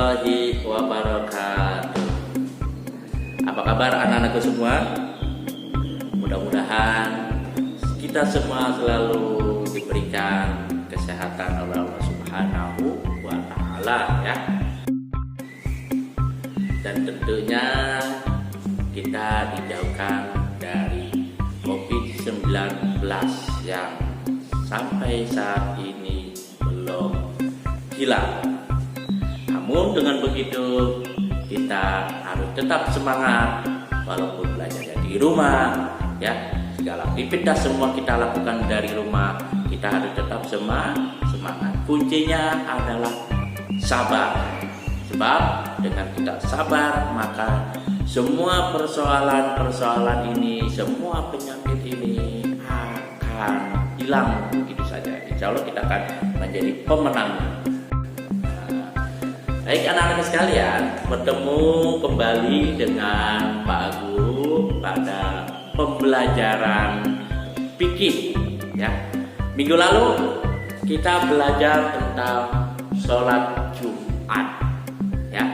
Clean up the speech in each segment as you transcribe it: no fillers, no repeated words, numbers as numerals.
warahmatullahi wabarakatuh. Apa kabar anak-anakku semua? Mudah-mudahan kita semua selalu diberikan kesehatan oleh Allah Subhanahu wa Ta'ala ya. Dan tentunya kita dijauhkan dari COVID-19 yang sampai saat ini belum hilang. Namun dengan begitu kita harus tetap semangat walaupun belajar di rumah ya. Segala aktivitas semua kita lakukan dari rumah, kita harus tetap semangat. Kuncinya adalah sabar. Sebab dengan kita sabar maka semua persoalan ini, semua penyakit ini akan hilang begitu saja. Insya Allah kita akan menjadi pemenang. Baik anak-anak sekalian, bertemu kembali dengan Pak Guru pada pembelajaran fikih ya. Minggu lalu kita belajar tentang sholat Jumat ya.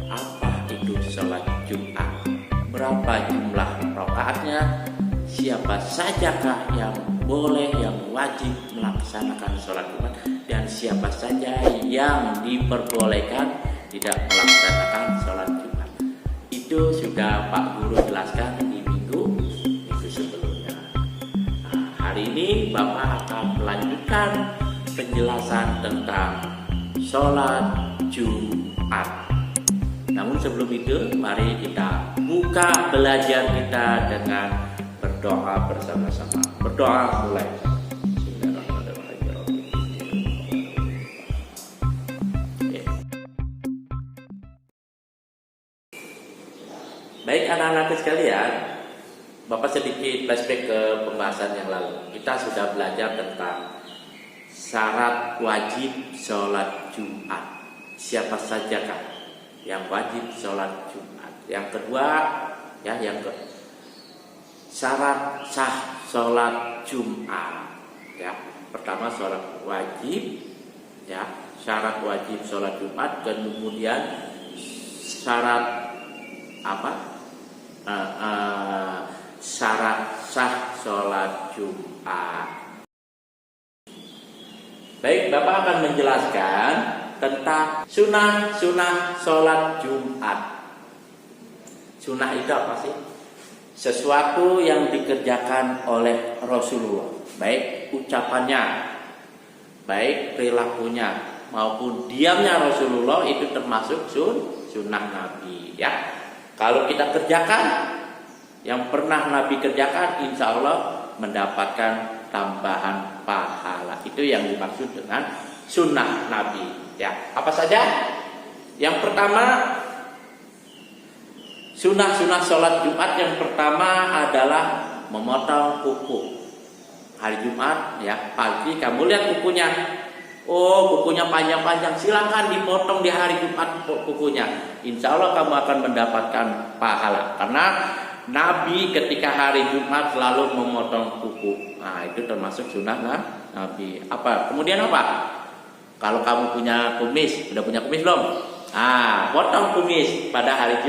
Apa itu sholat Jumat? Berapa jumlah rakaatnya? Siapa sajakah yang boleh, yang wajib melaksanakan sholat Jumat, dan siapa saja yang diperbolehkan tidak melaksanakan sholat Jumat. Itu sudah Pak Guru jelaskan di minggu sebelumnya. Nah, hari ini Bapak akan melanjutkan penjelasan tentang sholat Jumat. Namun sebelum itu mari kita buka belajar kita dengan berdoa bersama-sama. Berdoa mulai. Baik anak-anak sekalian, Bapak sedikit flashback ke pembahasan yang lalu. Kita sudah belajar tentang syarat wajib sholat Jumat. Siapa sajakah yang wajib sholat Jumat? Yang kedua, ya, syarat sah sholat Jumat ya. Pertama sholat wajib ya, syarat wajib sholat Jumat. Kemudian syarat apa? Syarat sah sholat Jumat. Baik, Bapak akan menjelaskan tentang sunnah sholat Jumat. Sunnah itu apa sih? Sesuatu yang dikerjakan oleh Rasulullah, baik ucapannya, baik perilakunya, maupun diamnya Rasulullah, itu termasuk sunnah Nabi ya. Kalau kita kerjakan yang pernah Nabi kerjakan, insya Allah mendapatkan tambahan pahala. Itu yang dimaksud dengan sunnah Nabi ya. Apa saja? Yang pertama, sunnah sholat Jumat yang pertama adalah memotong kuku. Hari Jumat ya, pagi kamu lihat kukunya. Oh, kukunya panjang-panjang, silakan dipotong di hari Jumat kukunya. Insya Allah kamu akan mendapatkan pahala. Karena Nabi ketika hari Jumat selalu memotong kuku. Nah, itu termasuk sunnah Nabi. Apa? Kemudian apa? Kalau kamu punya kumis, udah punya kumis belum? Potong kumis pada hari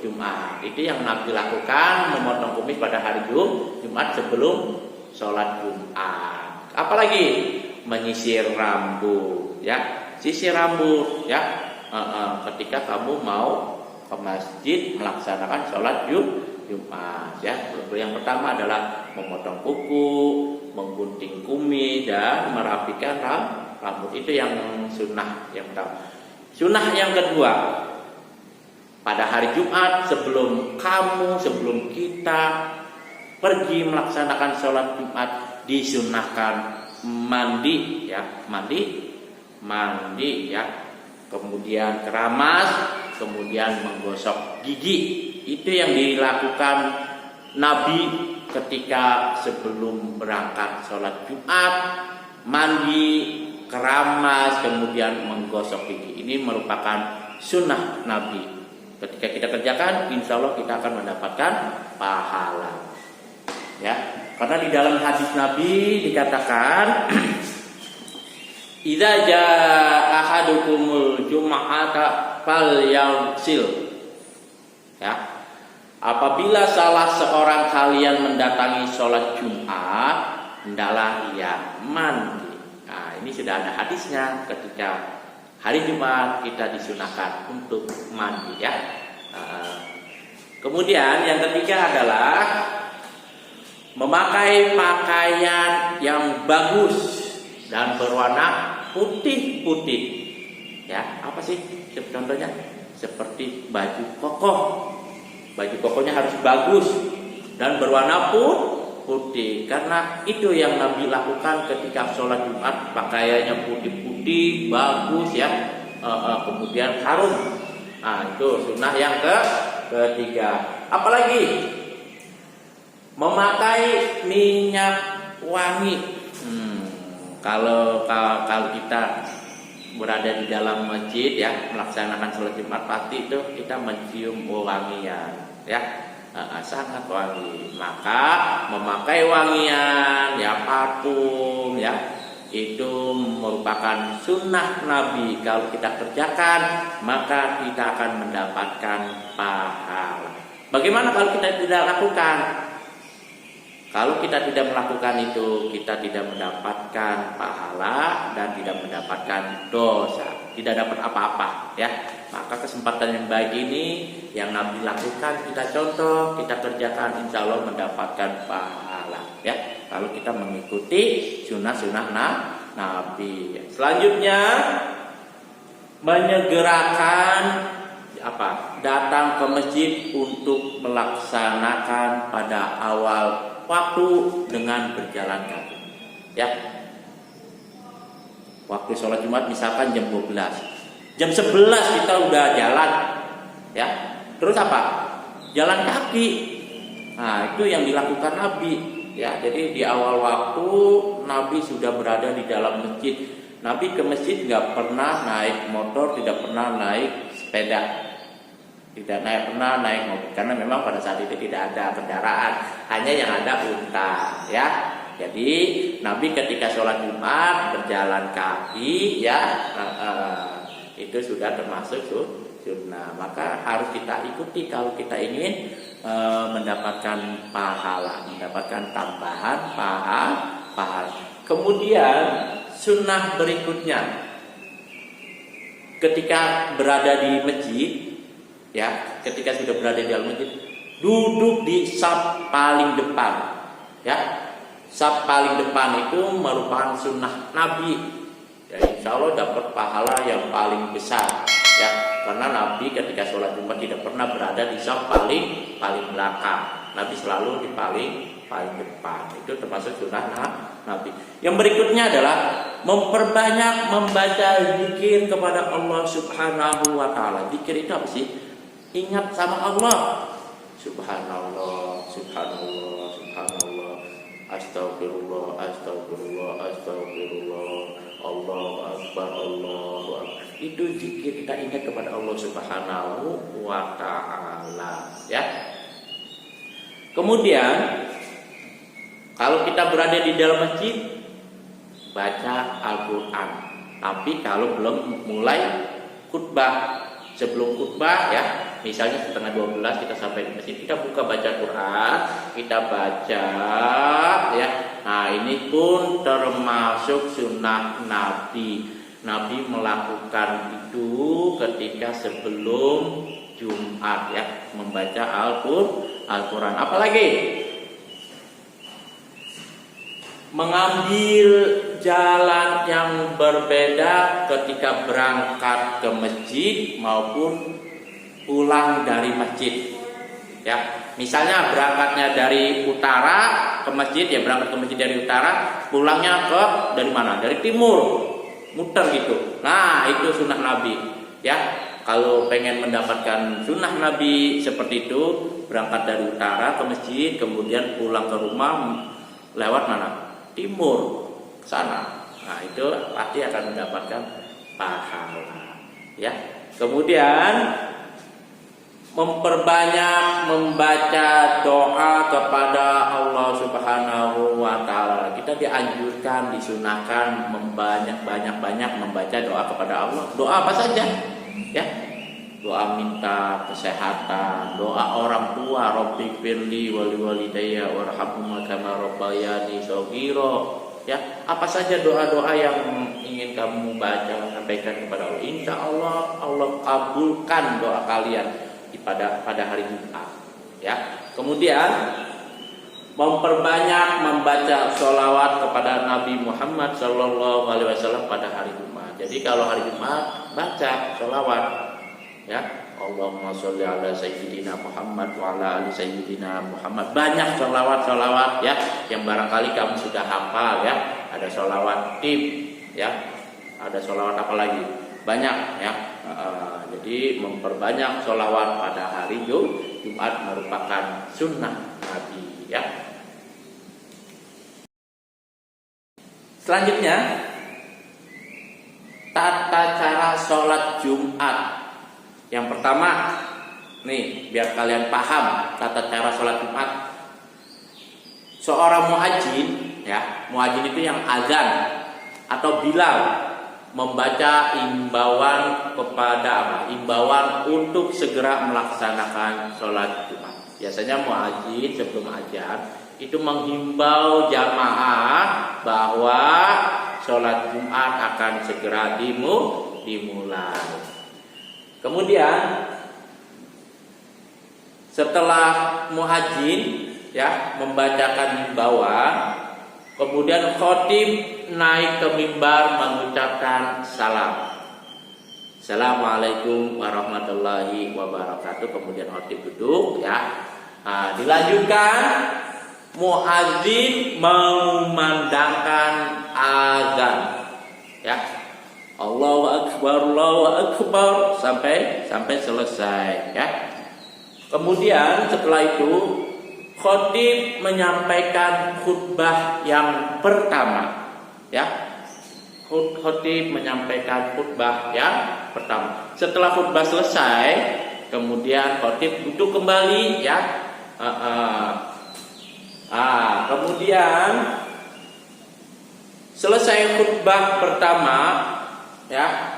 Jumat. Itu yang Nabi lakukan, memotong kumis pada hari Jumat sebelum sholat Jumat. Apalagi menyisir rambut ya, sisir rambut ya. Ketika kamu mau ke masjid melaksanakan sholat Jumat ya. Yang pertama adalah memotong kuku, menggunting kumis, dan merapikan rambut. Itu yang sunnah yang pertama. Sunnah yang kedua, pada hari Jumat sebelum kita pergi melaksanakan sholat Jumat, disunnahkan mandi ya, mandi ya, kemudian keramas, kemudian menggosok gigi. Itu yang dilakukan Nabi ketika sebelum berangkat sholat Jumat, mandi, keramas, kemudian menggosok gigi. Ini merupakan sunnah Nabi. Ketika kita kerjakan, insya Allah kita akan mendapatkan pahala ya. Karena di dalam hadis Nabi dikatakan idza jaa ahadukumul jum'ata falyaghsil. Ya. Apabila salah seorang kalian mendatangi sholat Jumat, hendaklah ia mandi. Nah, ini sudah ada hadisnya, ketika hari Jumat kita disunahkan untuk mandi, ya. Kemudian yang ketiga adalah memakai pakaian yang bagus dan berwarna putih-putih. Ya, apa sih contohnya? Seperti baju koko. Baju kokonya harus bagus dan berwarna putih, karena itu yang Nabi lakukan ketika sholat Jumat. Pakaiannya putih-putih, bagus, ya. Kemudian harum. Nah, itu sunnah yang ketiga. Apalagi memakai minyak wangi. Kalau kita berada di dalam masjid, ya, melaksanakan sholat Jumat, pasti itu kita mencium wangian, ya, sangat wangi. Maka memakai wangian, ya, parfum, ya, itu merupakan sunnah Nabi. Kalau kita kerjakan, maka kita akan mendapatkan pahala. Bagaimana kalau kita tidak lakukan? Kalau kita tidak melakukan itu, kita tidak mendapatkan pahala dan tidak mendapatkan dosa, tidak dapat apa-apa, ya. Maka kesempatan yang baik ini yang Nabi lakukan, kita contoh, kita kerjakan, insya Allah mendapatkan pahala, ya. Kalau kita mengikuti sunnah-sunnah Nabi. Selanjutnya, menyegerakan datang ke masjid untuk melaksanakan pada awal waktu dengan berjalan kaki, ya. Waktu sholat Jumat misalkan jam 12, jam 11 kita udah jalan, ya. Terus apa? Jalan kaki. Nah, itu yang dilakukan Nabi, ya. Jadi di awal waktu Nabi sudah berada di dalam masjid. Nabi ke masjid nggak pernah naik motor, tidak pernah naik sepeda, tidak pernah naik mobil, karena memang pada saat itu tidak ada kendaraan, hanya yang ada unta, ya. Jadi Nabi ketika sholat Jumat berjalan kaki, ya, itu sudah termasuk sunnah. Maka harus kita ikuti kalau kita ingin mendapatkan pahala, mendapatkan tambahan pahala. Kemudian sunnah berikutnya, ketika berada di masjid, ya, ketika sudah berada di dalam masjid, duduk di saf paling depan, ya. Saf paling depan itu merupakan sunnah Nabi, ya, insya Allah dapat pahala yang paling besar, ya, karena Nabi ketika sholat Jumat tidak pernah berada di saf paling belakang. Nabi selalu di paling depan. Itu termasuk sunnah Nabi. Yang berikutnya adalah memperbanyak membaca zikir kepada Allah Subhanahu wa taala. Zikir itu apa sih? Ingat sama Allah. Subhanallah, subhanallah, subhanallah. Astagfirullah, astagfirullah, astagfirullah. Allahu akbar, Allahu akbar. Itu zikir, kita ingat kepada Allah Subhanahu wa taala, ya. Kemudian kalau kita berada di dalam masjid, baca Al-Qur'an. Tapi kalau belum mulai khutbah, sebelum khutbah, ya, misalnya setengah 12 kita sampai di masjid, kita buka baca Quran, kita baca, ya. Nah, ini pun termasuk sunnah Nabi. Nabi melakukan itu ketika sebelum Jumat, ya, membaca Al-Quran. Apalagi mengambil jalan yang berbeda ketika berangkat ke masjid maupun pulang dari masjid, ya. Misalnya berangkatnya dari utara ke masjid, ya, berangkat ke masjid dari utara, pulangnya dari mana? Dari timur, muter gitu. Nah, itu sunnah Nabi, ya. Kalau pengen mendapatkan sunnah Nabi seperti itu, berangkat dari utara ke masjid, kemudian pulang ke rumah lewat mana? Timur, sana. Nah, itu pasti akan mendapatkan pahala, ya. Kemudian memperbanyak membaca doa kepada Allah Subhanahu wa taala. Kita kita dianjurkan, disunahkan banyak membaca doa kepada Allah. Doa apa saja, ya. Doa minta kesehatan, doa orang tua, Rabbi firli wali walidayya warhamhuma kama rabbayani shaghira. Ya, apa saja doa-doa yang ingin kamu baca, sampaikan kepada Allah. Insya Allah Allah kabulkan doa kalian pada hari Jumat. Ya, kemudian memperbanyak membaca sholawat kepada Nabi Muhammad SAW pada hari Jumat. Jadi kalau hari Jumat baca sholawat, ya, Allahumma sholli ala sayyidina Muhammad wa ala ali sayyidina Muhammad. Banyak sholawat ya, yang barangkali kamu sudah hafal ya. Ada sholawat tim, ya. Ada sholawat apa lagi? Banyak ya. Jadi memperbanyak sholawat pada hari Jumat merupakan sunnah Nabi ya. Selanjutnya, tata cara sholat Jumat. Yang pertama, nih biar kalian paham tata cara sholat Jumat. Seorang muadzin, ya, muadzin itu yang azan atau bilal, membaca imbauan kepada apa? Imbauan untuk segera melaksanakan sholat Jumat. Biasanya muadzin sebelum azan itu menghimbau jamaah bahwa sholat Jumat akan segera dimulai. Kemudian setelah muadzin ya membacakan himbauan, kemudian khatib naik ke mimbar mengucapkan salam. Assalamualaikum warahmatullahi wabarakatuh. Kemudian khatib duduk ya. Dilanjutkan muadzin mengumandangkan azan. Ya. Allahu Akbar sampai selesai ya. Kemudian setelah itu khatib menyampaikan khutbah yang pertama ya. Khatib menyampaikan khutbah yang pertama. Setelah khutbah selesai, kemudian khatib duduk kembali ya. Kemudian selesai khutbah pertama ya,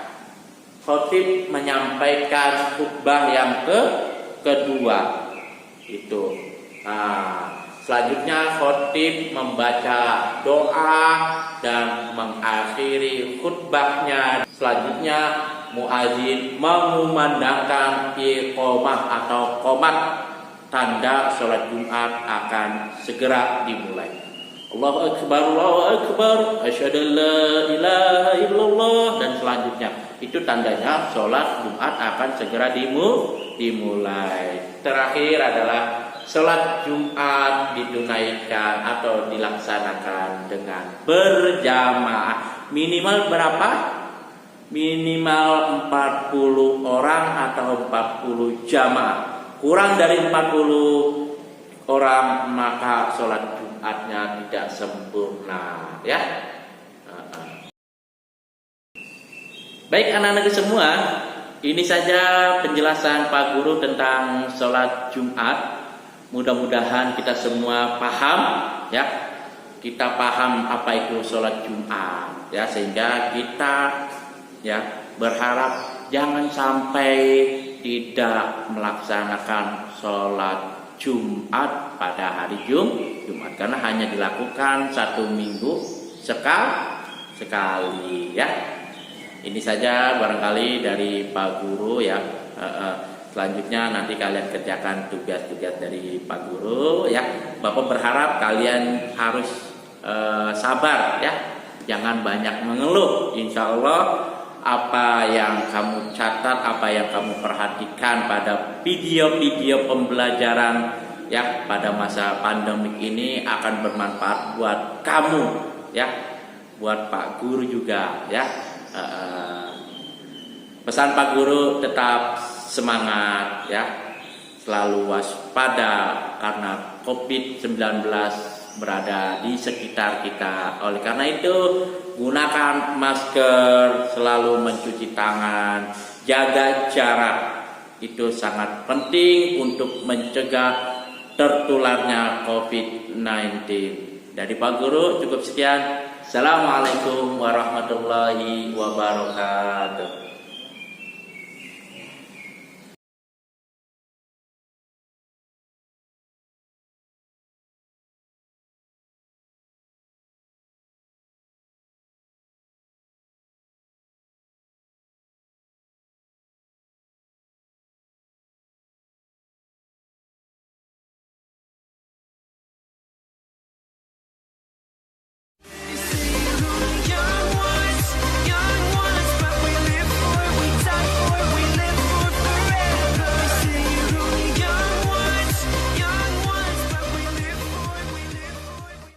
khatib menyampaikan khutbah yang kedua itu. Selanjutnya khatib membaca doa dan mengakhiri khutbahnya. Selanjutnya muadzin mengumandangkan iqamah atau qomat, tanda sholat Jumat akan segera dimulai. Allahu Akbar, asyhadu an la ilaha illallah, dan selanjutnya itu tandanya sholat Jumat akan segera dimulai. Terakhir adalah sholat Jumat ditunaikan atau dilaksanakan dengan berjamaah. Minimal berapa? Minimal 40 orang atau 40 jamaah. Kurang dari 40 orang maka sholat Jumatnya tidak sempurna ya. Baik anak-anak semua, ini saja penjelasan Pak Guru tentang sholat Jumat. Mudah-mudahan kita semua paham ya. Kita paham apa itu sholat Jumat ya, sehingga kita ya berharap jangan sampai tidak melaksanakan sholat Jumat pada hari Jumat, karena hanya dilakukan 1 minggu sekali ya. Ini saja barangkali dari Pak Guru ya. Selanjutnya nanti kalian kerjakan tugas-tugas dari Pak Guru ya. Bapak berharap kalian harus sabar ya, jangan banyak mengeluh. Insya Allah apa yang kamu catat, apa yang kamu perhatikan pada video-video pembelajaran ya pada masa pandemik ini akan bermanfaat buat kamu ya, buat Pak Guru juga ya. Pesan Pak Guru tetap semangat ya, selalu waspada karena COVID-19 berada di sekitar kita. Oleh karena itu, gunakan masker, selalu mencuci tangan, jaga jarak. Itu sangat penting untuk mencegah tertularnya COVID-19. Dari Pak Guru cukup sekian. Assalamualaikum warahmatullahi wabarakatuh.